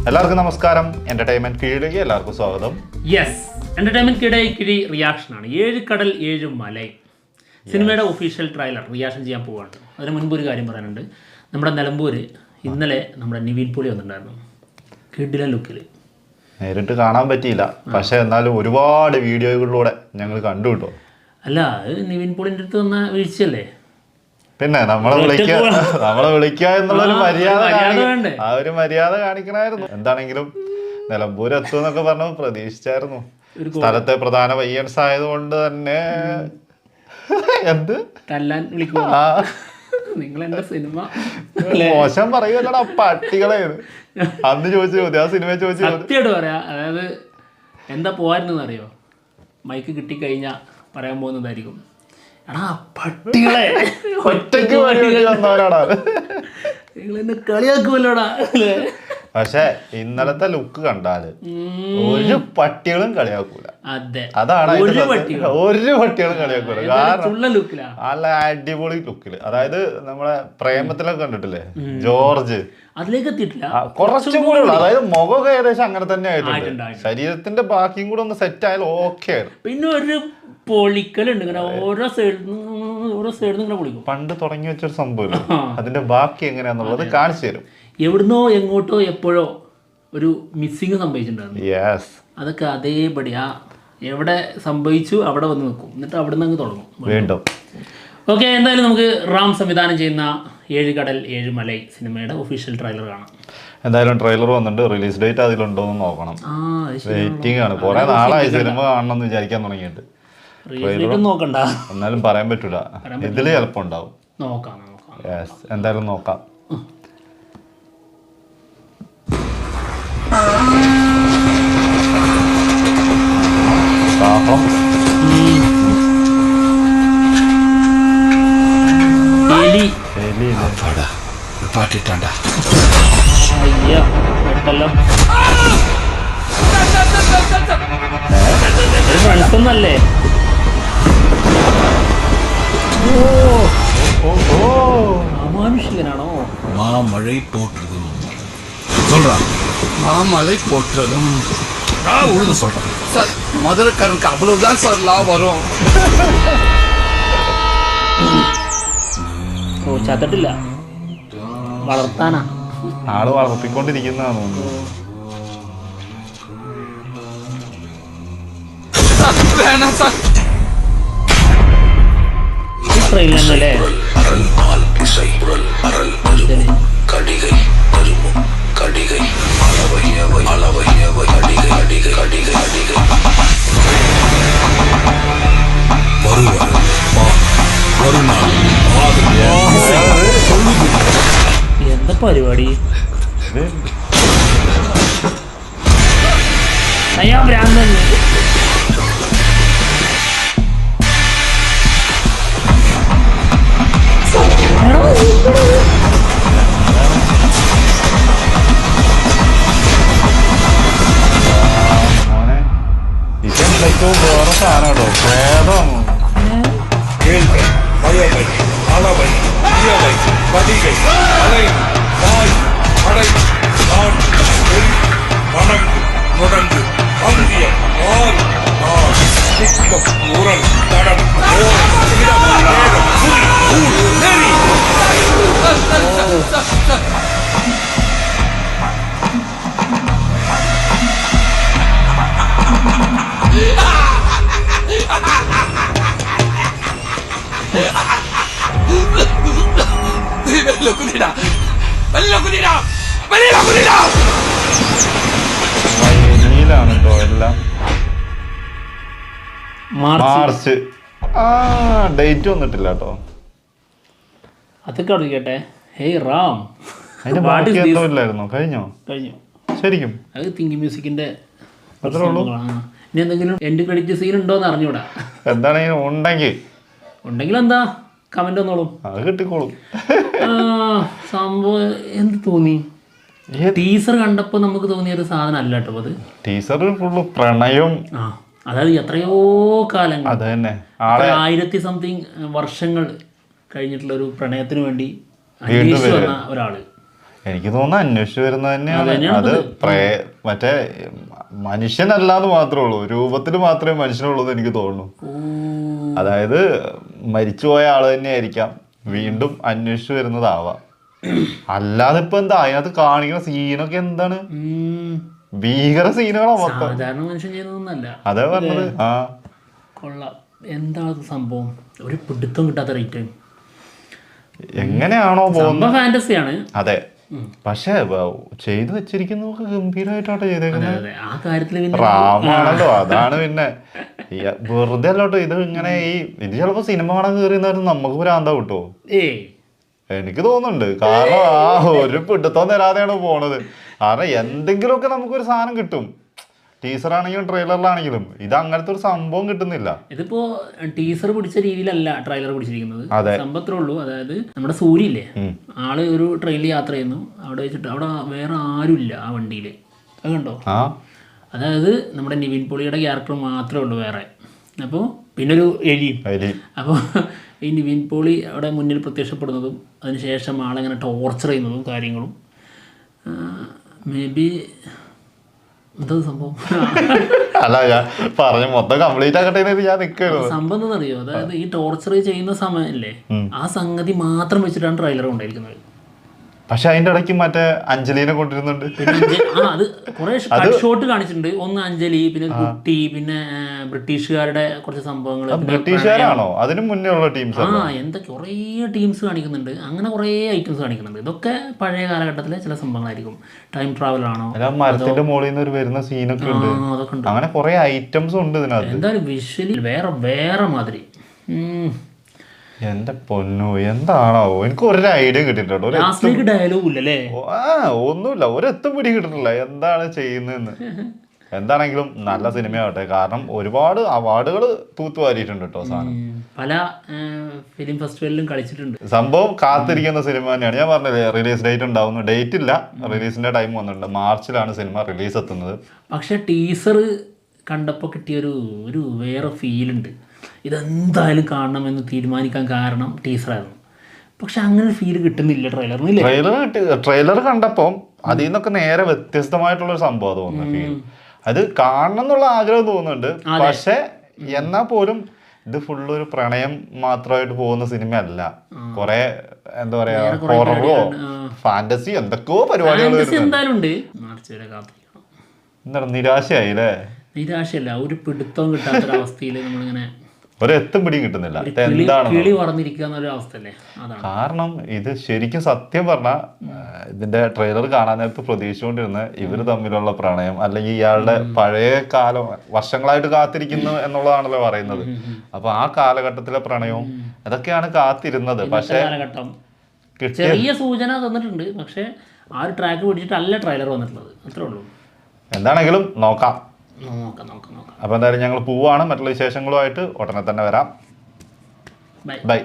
എല്ലാവർക്കും നമസ്കാരം. എന്റർടൈൻമെന്റ് കീഴിലേക്ക് എല്ലാവർക്കും സ്വാഗതം. യെസ്, എന്റർടൈൻമെന്റ് കിഴി റിയാക്ഷനാണ്. 7 കടൽ 7 മല സിനിമയുടെ ഒഫീഷ്യൽ ട്രailer റിയാക്ഷൻ ചെയ്യാൻ പോവുകയാണ്. അതിന് മുൻപ് ഒരു കാര്യം പറയാനുണ്ട്. നമ്മുടെ നിലമ്പൂർ ഇന്നലെ നമ്മുടെ നിവിൻ പോളി വന്നിട്ടുണ്ടായിരുന്നു. കിടിലൻ ലുക്കിൽ. നേരിട്ട് കാണാൻ പറ്റിയില്ല, പക്ഷെ എന്നാലും ഒരുപാട് വീഡിയോകളിലൂടെ ഞങ്ങൾ കണ്ടു കിട്ടോ. അല്ല, നിവിൻ പോളിൻ്റെ അടുത്ത് വന്ന വീഴ്ചയല്ലേ? പിന്നെ നമ്മളെ വിളിക്കുക എന്നുള്ളൊരു മര്യാദ, ആ ഒരു മര്യാദ കാണിക്കണമായിരുന്നു. എന്താണെങ്കിലും നിലമ്പൂർ എത്തുമെന്നൊക്കെ പറഞ്ഞത് പ്രതീക്ഷിച്ചായിരുന്നു. സ്ഥലത്തെ പ്രധാന പയ്യൻസ് ആയതുകൊണ്ട് തന്നെ എന്ത് തല്ലാൻ വിളിക്കുക. നിങ്ങളെന്റെ സിനിമ മോശം പറയുമല്ലടാ പട്ടികളെ. അന്ന് ചോദിച്ച ചോദ്യം, ആ സിനിമ ചോദിച്ചു സത്യമായിട്ട് പറയാ. അതായത് എന്താ പോവായിരുന്നെന്ന് അറിയോ? മൈക്ക് കിട്ടിക്കഴിഞ്ഞാൽ പറയാൻ പോകുന്നതായിരിക്കും, എടാ പട്ടികളെ ഒറ്റയ്ക്ക് വന്നവരാടാ നിങ്ങളെന്നെ കളിയാക്കുമല്ലോടാ. പക്ഷെ ഇന്നലത്തെ ലുക്ക് കണ്ടാല് ഒരു പട്ടികളും കളിയാക്കൂല. അതാണ് ഒരു പട്ടികളും കളിയാക്കൂല. കാരണം നല്ല അടിപൊളി ലുക്കില്. അതായത് നമ്മളെ പ്രേമത്തിലൊക്കെ കണ്ടിട്ടില്ലേ ജോർജ്, അതിലേക്ക് എത്തിയിട്ടില്ല, കുറച്ചും കൂടെ ഉള്ളു. അതായത് മുഖമൊക്കെ ഏകദേശം അങ്ങനെ തന്നെ ആയിട്ടുണ്ട്. ശരീരത്തിന്റെ ബാക്കിയും കൂടെ ഒന്ന് സെറ്റ് ആയാലും ഓക്കെ ആയിരുന്നു. പിന്നെ ഒരു പൊളിക്കലുണ്ട് ഇങ്ങനെ ഓരോ സൈഡിൽ ഇങ്ങനെ പൊളിക്കും. പണ്ട് തുടങ്ങി വെച്ചൊരു സംഭവം, അതിന്റെ ബാക്കി എങ്ങനെയാന്നുള്ളത് കാണിച്ചു തരും. എവിടുന്നോ എങ്ങോട്ടോ എപ്പോഴോ ഒരു മിസ്സിങ് സംഭവിച്ചിട്ടുണ്ടായിരുന്നു. അതൊക്കെ അതേപടി ആ എവിടെ സംഭവിച്ചു അവിടെ വന്ന് നിൽക്കും, എന്നിട്ട് അവിടെ നിന്ന് അങ്ങ് തുടങ്ങും വീണ്ടും. ഓക്കെ, എന്തായാലും നമുക്ക് റാം സംവിധാനം ചെയ്യുന്ന 7 കടൽ 7 മല സിനിമയുടെ ഒഫീഷ്യൽ ട്രailer കാണാം. എന്തായാലും ട്രെയിലർ വന്നിട്ട് റിലീസ് ഡേറ്റ് അതിലുണ്ടോന്ന് നോക്കണം. വെയിറ്റിംഗ് ആണ്. കുറെ നാളായി സിനിമ കാണണമെന്ന് വിചാരിക്കാൻ തുടങ്ങിയിട്ട്. നോക്കണ്ട, എന്നാലും പറയാൻ പറ്റൂല, ഇതില് ചിലപ്പോ ഉണ്ടാവും. നോക്കാം. എന്തായാലും നോക്കാം. ഫ്രണ്ട്സൊന്നല്ലേ? அமானுஷிகனானோ? மாமழை போற்றதும் சொல்றான். மாமழை போற்றதும் நான் உழுது சொல்றேன் சார். மதுரைக்காரனுக்கு அவ்வளவுதான் சார் லாபம் வரும். ഓ, ചത്തിട്ടില്ല, വളർത്താനാ. ആള് വളർത്തിക്കൊണ്ടിരിക്കുന്നതാണോ? வேணாம் சார். ട്രെയിലല്ലേ? கடிகை கருமம் கடிகை அளவையவை அளவையவை கடிகை கடிகை கடிகை கடிகை வருவார் வருநாள் എന്താ പരിപാടി? അയ്യാ ഭ്രാന്തൻ. വേറെ സാധനോ ഭേദം. வயவை அளவை இயவை கடிகை அலை வாய் அடை நான் வணங்கு முடங்கு அந்திய ஆறு ஆறு சிக்கம் உரல் தடம் நெறி. വയലിലാണ് കേട്ടോ എല്ലാം. മാർച്ച്. ഡേറ്റ് വന്നിട്ടില്ല കേട്ടോ. അതൊക്കെ അറിയിക്കട്ടെ. ഹേയ് റാം, അതിന്റെ ബാക്കി എന്തോ ഇല്ലായിരുന്നോ? കഴിഞ്ഞു ശരിക്കും. അത് തിങ്കി മ്യൂസിക്കിന്റെ ഇനി എന്തെങ്കിലും എൻഡ് ക്രെഡിറ്റ് സീൻ ഉണ്ടോന്ന് അറിഞ്ഞൂടാ. എന്താണെങ്കിലും ഉണ്ടെങ്കിൽ എന്താ കമന്റ് വന്നോളും, അത് കിട്ടിക്കോളും. സംഭവം എന്ത് തോന്നി? ടീസർ കണ്ടപ്പോ നമുക്ക് തോന്നിയ ഒരു സാധനം അല്ല കേട്ടോ അത്. ടീസർ ഫുള്ള് പ്രണയം. അതായത് എത്രയോ കാലങ്ങൾ, അത് തന്നെ 1000 വർഷങ്ങൾ കഴിഞ്ഞിട്ടുള്ള ഒരു പ്രണയത്തിന് വേണ്ടി അന്വേഷിച്ചു വന്ന ഒരാള്. എനിക്ക് തോന്നുന്നു അന്വേഷിച്ചു വരുന്നത് തന്നെയാണ്. അതന്നെയാണ് അത് മറ്റേ മനുഷ്യനല്ലാന്ന് മാത്രമേ ഉള്ളൂ, രൂപത്തിൽ മാത്രമേ മനുഷ്യനുള്ളൂ എന്ന് എനിക്ക് തോന്നുന്നു. അതായത് മരിച്ചുപോയ ആള് തന്നെ ആയിരിക്കാം വീണ്ടും അന്വേഷിച്ചു വരുന്നതാവാം. അല്ലാതെ ഇപ്പൊ എന്താ അതിനകത്ത് കാണിക്കുന്ന സീനൊക്കെ എന്താണ്, ഭീകര സീനുകളാ മൊത്തം. സാധാരണ മനുഷ്യൻ ചെയ്യുന്നതൊന്നല്ല. അതേ പറഞ്ഞത്. ആ കൊള്ളാം. എന്താ സംഭവം, ഒരു പിടുത്തം കിട്ടാത്ത റേറ്റ്, എങ്ങനെയാണോ പോകുന്നത് ഫാന്റസിയാണ്. അതെ, പക്ഷെ ചെയ്തു വെച്ചിരിക്കുന്നതൊക്കെ ഗംഭീരമായിട്ടാണ് ചെയ്തേക്കുന്നത്. ആ കാര്യത്തില് റാമാണല്ലോ, അതാണ്. പിന്നെ വെറുതെ അല്ലോട്ടോ ഇത് ഇങ്ങനെ ഇത് ചിലപ്പോ സിനിമ കാണാൻ കയറിയെന്നാലും നമുക്ക് ഭ്രാന്താ കിട്ടുമോ? എനിക്ക് തോന്നുന്നുണ്ട്. കാരണം ആ ഒരു പിടുത്തം തരാതെയാണ് പോണത്. കാരണം എന്തെങ്കിലുമൊക്കെ നമുക്കൊരു സാധനം കിട്ടും, ടീസറാണെങ്കിലും ട്രെയിലറിലാണെങ്കിലും. ഇത് അങ്ങനത്തെ ഒരു സംഭവം കിട്ടുന്നില്ല. ഇതിപ്പോ ടീസർ പിടിച്ച രീതിയിലല്ല ട്രെയിലർ പിടിച്ചിരിക്കുന്നത്. അതെ, സംഭവത്രേ ഉള്ളൂ. അതായത് നമ്മുടെ സൂര്യയില്ലേ, ആള് ഒരു ട്രെയിനിൽ യാത്ര ചെയ്യുന്നു. അവിടെ വെച്ചിട്ട് അവിടെ വേറെ ആരുമില്ല ആ വണ്ടിയില്, അത് കണ്ടോ? അതായത് നമ്മുടെ നിവിൻ പോളിയുടെ ക്യാരക്ടർ മാത്രമേ ഉള്ളൂ വേറെ. അപ്പോൾ പിന്നെ ഒരു എലിയും. അപ്പോൾ ഈ നിവിൻ പോളി അവിടെ മുന്നിൽ പ്രത്യക്ഷപ്പെടുന്നതും അതിനുശേഷം ആളെങ്ങനെ ടോർച്ചർ ചെയ്യുന്നതും കാര്യങ്ങളും മേ ബി എന്താ സംഭവം അല്ല, ഞാൻ പറഞ്ഞ മൊത്തം കംപ്ലീറ്റ് ആക്കട്ടെ ഞാൻ നിൽക്കുന്നു. സംഭവം എന്താണെന്നറിയോ? അതായത് ഈ ടോർച്ചർ ചെയ്യുന്ന സമയമല്ലേ, ആ സംഗതി മാത്രം വെച്ചിട്ടാണ് ട്രെയിലർ കൊണ്ടിരിക്കുന്നത്. പക്ഷെ അതിന്റെ ഇടയ്ക്ക് മറ്റേ അഞ്ജലിനെ കൊണ്ടിരുന്നുണ്ട്. അത് കുറെ ഷോട്ട് കാണിച്ചിട്ടുണ്ട്. ഒന്ന് അഞ്ജലി, പിന്നെ കുട്ടി, പിന്നെ ബ്രിട്ടീഷുകാരുടെ കുറച്ച് സംഭവങ്ങൾ. ബ്രിട്ടീഷുകാരാണോ? അതിന് മുന്നേ ഉള്ള ടീംസ്? എന്തൊക്കെ കുറേ ടീംസ് കാണിക്കുന്നുണ്ട്. അങ്ങനെ കുറേ ഐറ്റംസ് കാണിക്കുന്നുണ്ട്. ഇതൊക്കെ പഴയ കാലഘട്ടത്തിലെ ചില സംഭവങ്ങളായിരിക്കും. ടൈം ട്രാവൽ ആണോ? മരത്തിന്റെ മുകളിൽ നിന്ന് വരുന്ന സീനൊക്കെ ഉണ്ട്. അതൊക്കെ ഉണ്ട്. അങ്ങനെ കുറെ ഐറ്റംസ് ഉണ്ട് ഇതിനകത്ത്. എന്തായാലും വിഷ്വലി വേറെ മാതിരി. എന്റെ പൊന്നു, എന്താണോ എനിക്ക് ഒരു ഐഡിയ കിട്ടിട്ടോ. ഡയലോഗ് ഇല്ലല്ലേ? ഒന്നുമില്ല, ഒരെത്തും പിടി കിട്ടിട്ടില്ല എന്താണ് ചെയ്യുന്നതെന്ന്. എന്താണെങ്കിലും നല്ല സിനിമയാവട്ടെ. കാരണം ഒരുപാട് അവാർഡുകൾ തൂത്തുവാരിയിട്ടുണ്ട് കേട്ടോ സാധനം. പല ഫിലിം ഫെസ്റ്റിവലിലും കളിച്ചിട്ടുണ്ട്. സംഭവം കാത്തിരിക്കുന്ന സിനിമ തന്നെയാണ്. ഞാൻ പറഞ്ഞില്ലേ റിലീസ് ഡേറ്റ് ഉണ്ടാവുന്നു. ഡേറ്റ് ഇല്ല, റിലീസിന്റെ ടൈം വന്നിട്ടുണ്ട്. മാർച്ചിലാണ് സിനിമ റിലീസ് എത്തുന്നത്. പക്ഷെ ടീസർ കണ്ടപ്പോൾ കിട്ടിയൊരു വേറെ ഫീലുണ്ട്. ഇതെന്തായാലും കാണണമെന്ന് തീരുമാനിക്കാൻ കാരണം ടീസറായിരുന്നു. പക്ഷെ അങ്ങനെ ഫീൽ കിട്ടുന്നില്ല ട്രെയിലറിന്. ട്രെയിലർ കണ്ടപ്പോൾ അതിൽ നിന്നൊക്കെ നേരെ വ്യത്യസ്തമായിട്ടുള്ളൊരു സംഭവം തോന്നുന്നു. ഫീൽ അത് കാണണം എന്നുള്ള ആഗ്രഹം തോന്നുന്നുണ്ട്. പക്ഷെ എന്നാൽ പോലും ഇത് ഫുള്ള് ഒരു പ്രണയം മാത്രമായിട്ട് പോകുന്ന സിനിമ അല്ല. കുറെ എന്താ പറയാ, ഹൊററോ ഫാന്റസി എന്തൊക്കെയോ പരിപാടികൾ എന്താണ്. നിരാശയായില്ലേ? നിരാശയല്ല, ഒരു പിടുത്തവും കിട്ടാത്തൊരവസ്ഥയിൽ നമ്മളിങ്ങനെ ഒരെത്തും പിടിയും കിട്ടുന്നില്ല. കാരണം ഇത് ശരിക്കും സത്യം പറഞ്ഞാൽ ഇതിന്റെ ട്രെയിലർ കാണാൻ നേരത്ത് പ്രതീക്ഷിച്ചുകൊണ്ടിരുന്ന ഇവര് തമ്മിലുള്ള പ്രണയം, അല്ലെങ്കിൽ ഇയാളുടെ പഴയ കാലം വർഷങ്ങളായിട്ട് കാത്തിരിക്കുന്നു എന്നുള്ളതാണല്ലോ പറയുന്നത്. അപ്പൊ ആ കാലഘട്ടത്തിലെ പ്രണയവും അതൊക്കെയാണ് കാത്തിരുന്നത്. പക്ഷെ ചെറിയ സൂചന തന്നിട്ടുണ്ട്. പക്ഷെ ആ ഒരു ട്രാക്ക് പിടിച്ചിട്ടല്ല ട്രെയിലർ വന്നിട്ടുള്ളത്, അത്രേ ഉള്ളൂ. എന്താണെങ്കിലും നോക്കാം. നോക്കാം. അപ്പൊ എന്തായാലും ഞങ്ങൾ പോവാണ്. മറ്റുള്ള വിശേഷങ്ങളുമായിട്ട് ഉടനെ തന്നെ വരാം. ബൈ.